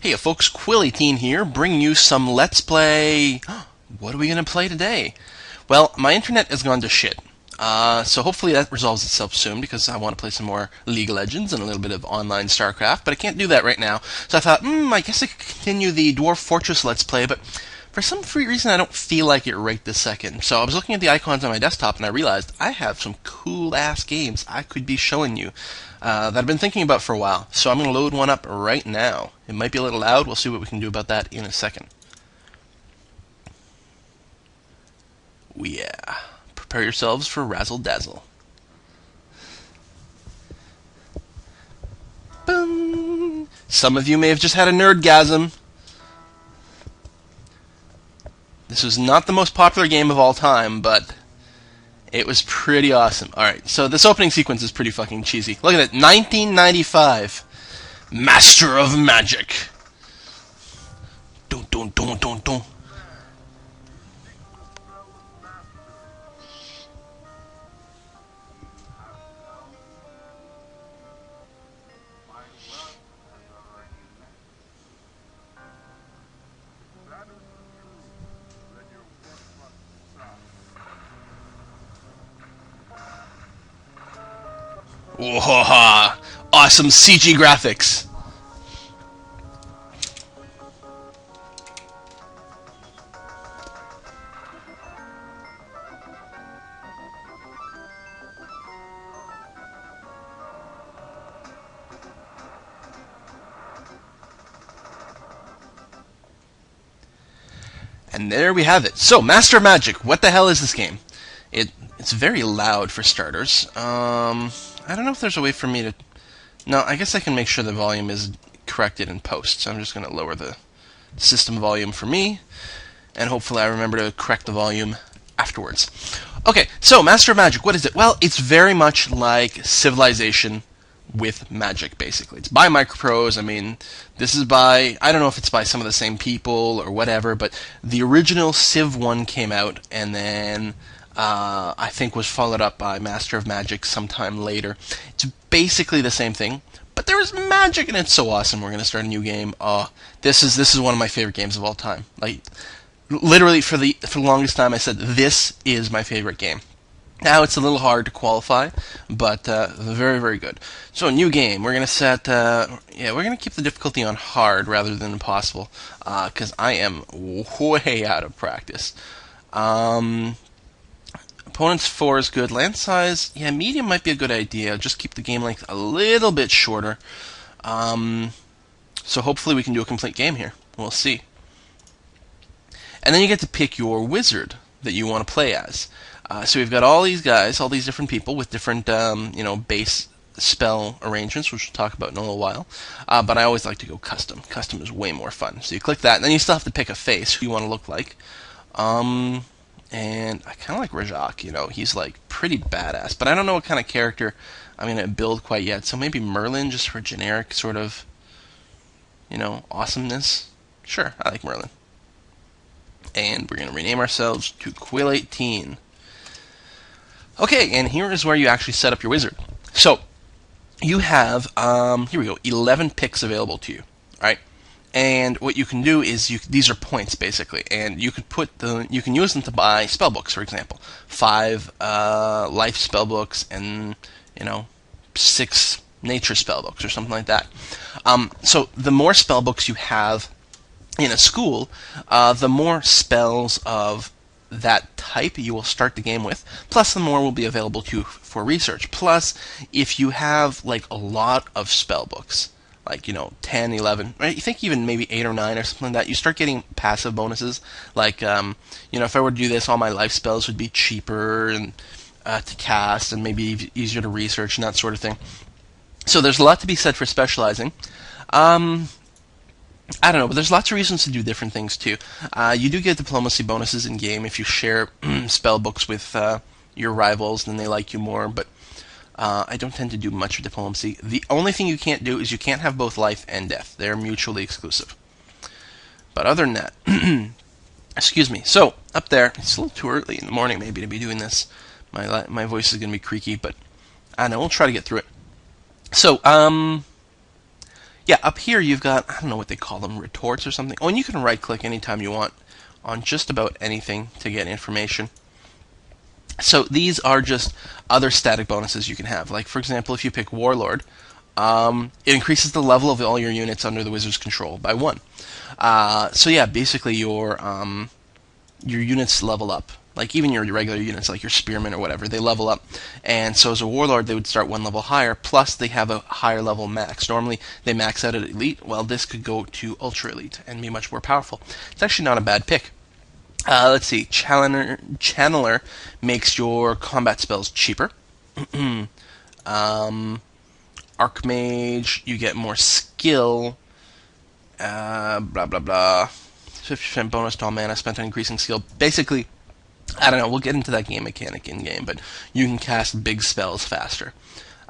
Hey folks, Quill18 here, bringing you some Let's Play. What are we going to play today? Well, my internet has gone to shit. So hopefully that resolves itself soon, because I want to play some more League of Legends and a little bit of online StarCraft, but I can't do that right now. So I thought, I guess I could continue the Dwarf Fortress Let's Play, but for some reason I don't feel like it right this second. So I was looking at the icons on my desktop and I realized I have some cool-ass games I could be showing you that I've been thinking about for a while. So I'm going to load one up right now. It might be a little loud. We'll see what we can do about that in a second. Yeah. Prepare yourselves for Razzle Dazzle. Boom. Some of you may have just had a nerdgasm. This was not the most popular game of all time, but it was pretty awesome. Alright, so this opening sequence is pretty fucking cheesy. Look at it, 1995. Master of Magic. Dun dun dun dun dun. Whoa, awesome CG graphics. And there we have it. So, Master of Magic. What the hell is this game? It's very loud for starters. I don't know if there's a way for me to... No, I guess I can make sure the volume is corrected in post. So I'm just going to lower the system volume for me, and hopefully I remember to correct the volume afterwards. Okay, so Master of Magic, what is it? Well, it's very much like Civilization with magic, basically. It's by Microprose. I mean, this is by... I don't know if it's by some of the same people or whatever, but the original Civ 1 came out, and then... I think was followed up by Master of Magic sometime later. It's basically the same thing, but there is magic, and it's so awesome. We're going to start a new game. This is one of my favorite games of all time. Like, literally for the longest time, I said this is my favorite game. Now it's a little hard to qualify, but very, very good. So a new game. We're going to set. We're going to keep the difficulty on hard rather than impossible, because I am way out of practice. Opponent's 4 is good. Land size, yeah, medium might be a good idea. Just keep the game length a little bit shorter. So hopefully we can do a complete game here. We'll see. And then you get to pick your wizard that you want to play as. So we've got all these guys, all these different people with different, base spell arrangements, which we'll talk about in a little while. But I always like to go custom. Custom is way more fun. So you click that, and then you still have to pick a face, who you want to look like. And I kind of like Rajak, he's like pretty badass. But I don't know what kind of character I'm going to build quite yet. So maybe Merlin, just for generic sort of, awesomeness. Sure, I like Merlin. And we're going to rename ourselves to Quill18. Okay, and here is where you actually set up your wizard. So, you have, here we go, 11 picks available to you. Alright? And what you can do is these are points basically, and you can use them to buy spell books, for example, 5 life spell books and 6 nature spell books or something like that. So the more spell books you have in a school, the more spells of that type you will start the game with. Plus, the more will be available to you for research. Plus, if you have like a lot of spell books, like 10, 11, right? You think even maybe 8 or 9 or something like that, you start getting passive bonuses. Like if I were to do this, all my life spells would be cheaper and to cast, and maybe easier to research and that sort of thing. So there's a lot to be said for specializing. I don't know, but there's lots of reasons to do different things too. You do get diplomacy bonuses in game if you share spell books with your rivals, then they like you more. But I don't tend to do much of diplomacy. The only thing you can't do is you can't have both life and death. They're mutually exclusive. But other than that, excuse me. So up there, it's a little too early in the morning maybe to be doing this. My voice is going to be creaky, but I don't know. We'll try to get through it. So Yeah, up here you've got, I don't know what they call them, retorts or something. Oh, and you can right-click anytime you want on just about anything to get information. So these are just other static bonuses you can have. Like, for example, if you pick Warlord, it increases the level of all your units under the wizard's control by 1. So yeah, basically your units level up. Like even your regular units, like your spearmen or whatever, they level up. And so as a warlord, they would start 1 level higher, plus they have a higher level max. Normally, they max out at elite. Well, this could go to ultra elite and be much more powerful. It's actually not a bad pick. Let's see. Channeler makes your combat spells cheaper. Archmage, you get more skill. Blah, blah, blah. 50% bonus to all mana spent on increasing skill. Basically, I don't know, we'll get into that game mechanic in-game, but you can cast big spells faster.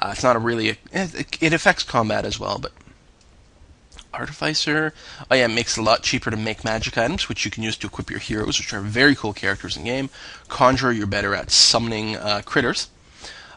It's not a really... It affects combat as well, but... Artificer... Oh yeah, it makes it a lot cheaper to make magic items, which you can use to equip your heroes, which are very cool characters in-game. Conjurer, you're better at summoning critters.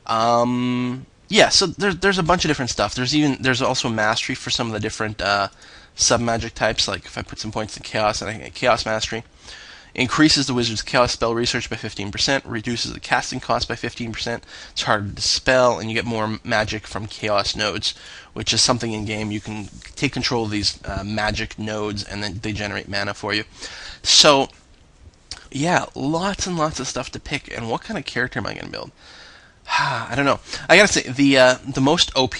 Yeah, so there's a bunch of different stuff. There's also mastery for some of the different sub-magic types, like if I put some points in Chaos, and I can get Chaos Mastery. Increases the wizard's chaos spell research by 15%, reduces the casting cost by 15%, it's harder to dispel, and you get more magic from chaos nodes, which is something in game you can take control of these magic nodes, and then they generate mana for you. So, yeah, lots and lots of stuff to pick, and what kind of character am I going to build? I don't know. I gotta say, the most OP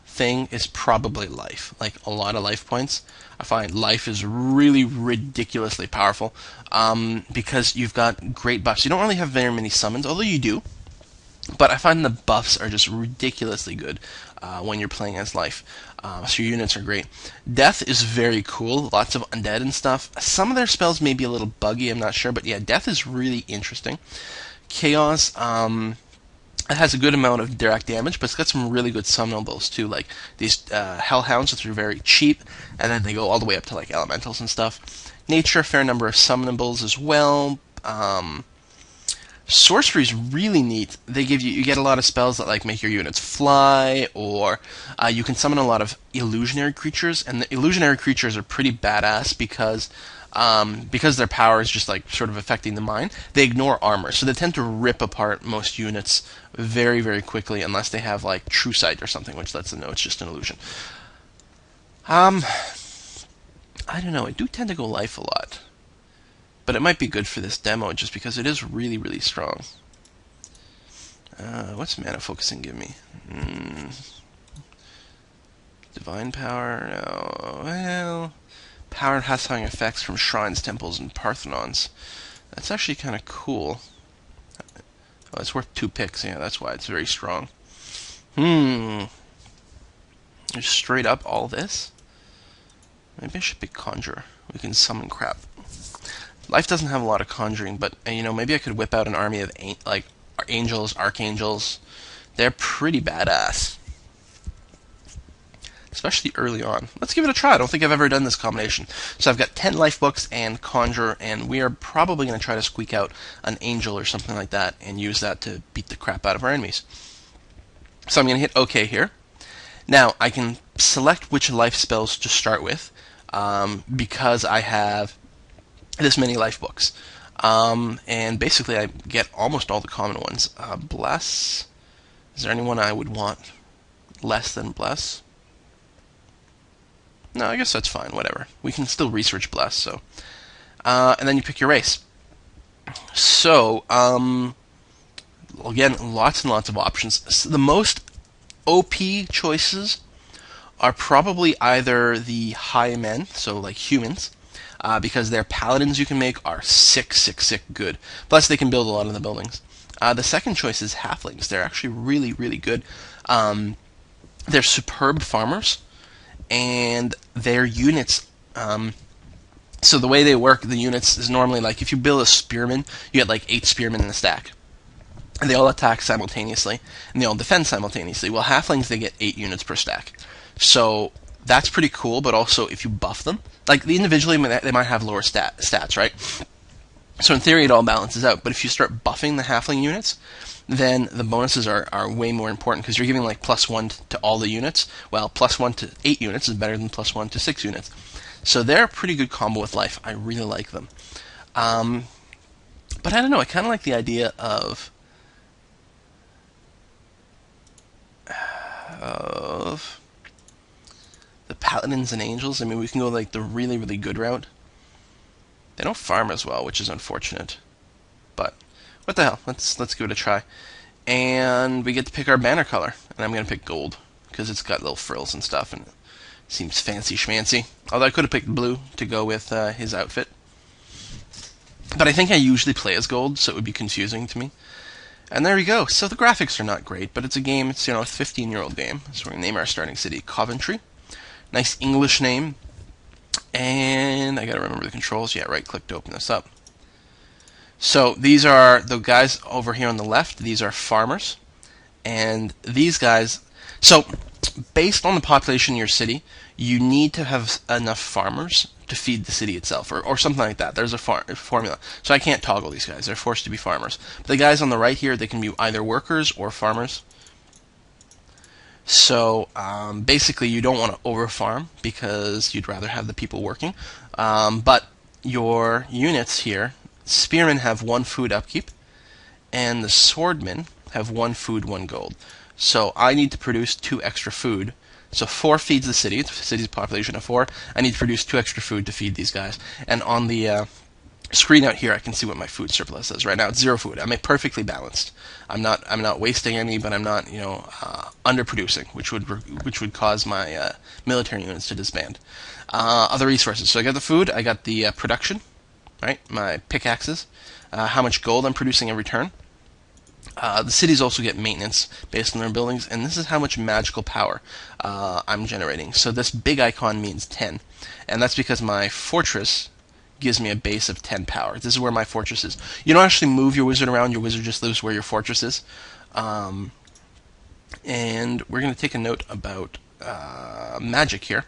thing is probably life, like a lot of life points. I find life is really ridiculously powerful because you've got great buffs. You don't really have very many summons, although you do, but I find the buffs are just ridiculously good when you're playing as life. So your units are great. Death is very cool, lots of undead and stuff. Some of their spells may be a little buggy, I'm not sure, but yeah, death is really interesting. Chaos, it has a good amount of direct damage, but it's got some really good summonables too, like these Hellhounds, which are very cheap, and then they go all the way up to like Elementals and stuff. Nature, a fair number of summonables as well. Sorcery is really neat. They give you get a lot of spells that like make your units fly, or you can summon a lot of illusionary creatures, and the illusionary creatures are pretty badass because their power is just like sort of affecting the mind. They ignore armor, so they tend to rip apart most units very, very quickly, unless they have like True Sight or something, which lets them know it's just an illusion. I don't know. I do tend to go life a lot, but it might be good for this demo just because it is really, really strong. What's mana focusing give me? Divine power? No. Well, power and hassling effects from shrines, temples, and parthenons. That's actually kind of cool. Oh, it's worth 2 picks. Yeah, that's why it's very strong. Just straight up all this? Maybe I should pick Conjurer. We can summon crap. Life doesn't have a lot of conjuring, but maybe I could whip out an army of angels, archangels. They're pretty badass, especially early on. Let's give it a try. I don't think I've ever done this combination. So I've got 10 life books and Conjurer, and we are probably going to try to squeak out an angel or something like that and use that to beat the crap out of our enemies. So I'm going to hit OK here. Now, I can select which life spells to start with because I have this many life books. And basically I get almost all the common ones. Bless. Is there anyone I would want less than Bless? No, I guess that's fine, whatever. We can still research Bless, so. And then you pick your race. So, again, lots and lots of options. So the most OP choices are probably either the high men, so like humans, because their paladins you can make are sick good. Plus, they can build a lot of the buildings. The second choice is halflings. They're actually really, really good. They're superb farmers, and their units... so the way they work, the units, is normally like, if you build a spearman, you get like 8 spearmen in a stack. And they all attack simultaneously, and they all defend simultaneously. Well, halflings, they get 8 units per stack. So that's pretty cool, but also if you buff them, like individually they might have lower stats, right? So in theory it all balances out, but if you start buffing the halfling units, then the bonuses are way more important because you're giving like +1 to all the units. Well, +1 to 8 units is better than +1 to 6 units. So they're a pretty good combo with life. I really like them. But I don't know. I kind of like the idea of the paladins and angels. I mean, we can go like the really, really good route. They don't farm as well, which is unfortunate. But what the hell? Let's give it a try. And we get to pick our banner color, and I'm gonna pick gold because it's got little frills and stuff, and it seems fancy schmancy. Although I could have picked blue to go with his outfit, but I think I usually play as gold, so it would be confusing to me. And there we go. So the graphics are not great, but it's a game. It's, a 15-year-old game. So we're gonna name our starting city Coventry. Nice English name. And I gotta remember the controls. Yeah, right-click to open this up. So these are the guys over here on the left. These are farmers, and these guys. So based on the population in your city, you need to have enough farmers to feed the city itself, or something like that. There's a formula. So I can't toggle these guys. They're forced to be farmers. But the guys on the right here, they can be either workers or farmers. So basically, you don't want to over-farm because you'd rather have the people working. But your units here, spearmen have 1 food upkeep, and the swordmen have 1 food, 1 gold. So I need to produce 2 extra food. So 4 feeds the city. The city's population of 4. I need to produce 2 extra food to feed these guys. And on the screen out here, I can see what my food surplus is. Right now, it's 0 food. I'm perfectly balanced. I'm not wasting any, but I'm not underproducing, which would cause my military units to disband. Other resources. So I got the food. I got the production. Right, my pickaxes. How much gold I'm producing every turn. The cities also get maintenance based on their buildings, and this is how much magical power I'm generating. So this big icon means 10, and that's because my fortress gives me a base of 10 power. This is where my fortress is. You don't actually move your wizard around. Your wizard just lives where your fortress is. And we're going to take a note about magic here.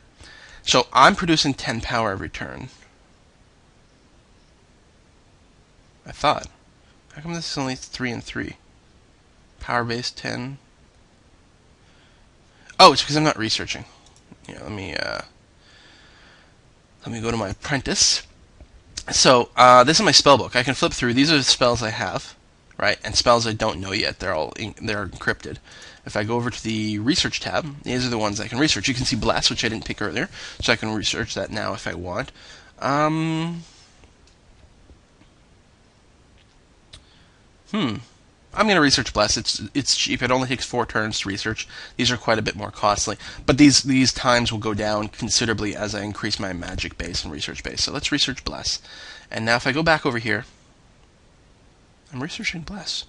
So I'm producing 10 power every turn. I thought. How come this is only 3 and 3? Power base 10. Oh, it's because I'm not researching. Yeah, let me go to my apprentice. So this is my spell book. I can flip through. These are the spells I have, right? And spells I don't know yet. They're encrypted. If I go over to the research tab, these are the ones I can research. You can see Bless, which I didn't pick earlier, so I can research that now if I want. I'm going to research Bless. It's cheap. It only takes 4 turns to research. These are quite a bit more costly. But these times will go down considerably as I increase my magic base and research base. So let's research Bless. And now if I go back over here, I'm researching Bless.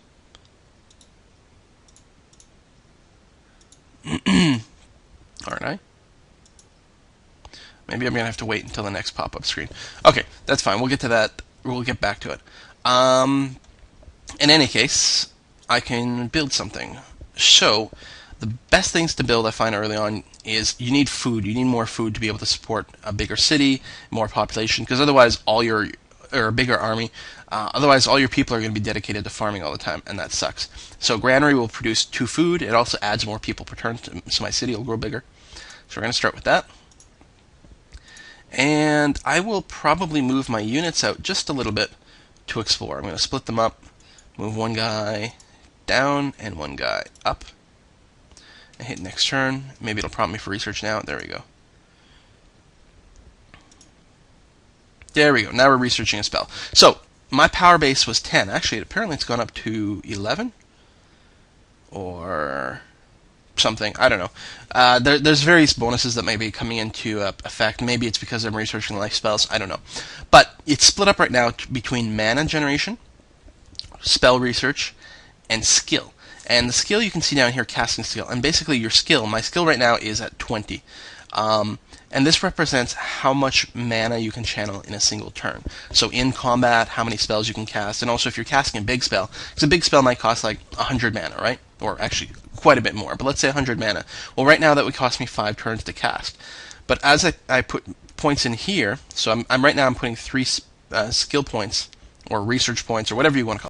Aren't I? Maybe I'm going to have to wait until the next pop-up screen. Okay, that's fine. We'll get to that. We'll get back to it. In any case, I can build something. So, the best things to build I find early on is you need food. You need more food to be able to support a bigger city, more population, because otherwise or a bigger army, otherwise all your people are going to be dedicated to farming all the time, and that sucks. So granary will produce 2 food. It also adds more people per turn, so my city will grow bigger. So we're going to start with that. And I will probably move my units out just a little bit to explore. I'm going to split them up, move 1 guy down and 1 guy up. And hit next turn. Maybe it'll prompt me for research now. There we go. There we go. Now we're researching a spell. So, my power base was 10. Actually, apparently it's gone up to 11? Or something. I don't know. There's various bonuses that may be coming into effect. Maybe it's because I'm researching life spells. I don't know. But it's split up right now between mana generation, spell research, and skill. And the skill you can see down here, casting skill. And basically your skill, my skill right now is at 20. And this represents how much mana you can channel in a single turn. So in combat, how many spells you can cast, and also if you're casting a big spell, because a big spell might cost like 100 mana, right? Or actually quite a bit more, but let's say 100 mana. Well, right now that would cost me 5 turns to cast. But as I put points in here, so I'm right now I'm putting 3 skill points, or research points, or whatever you want to call it.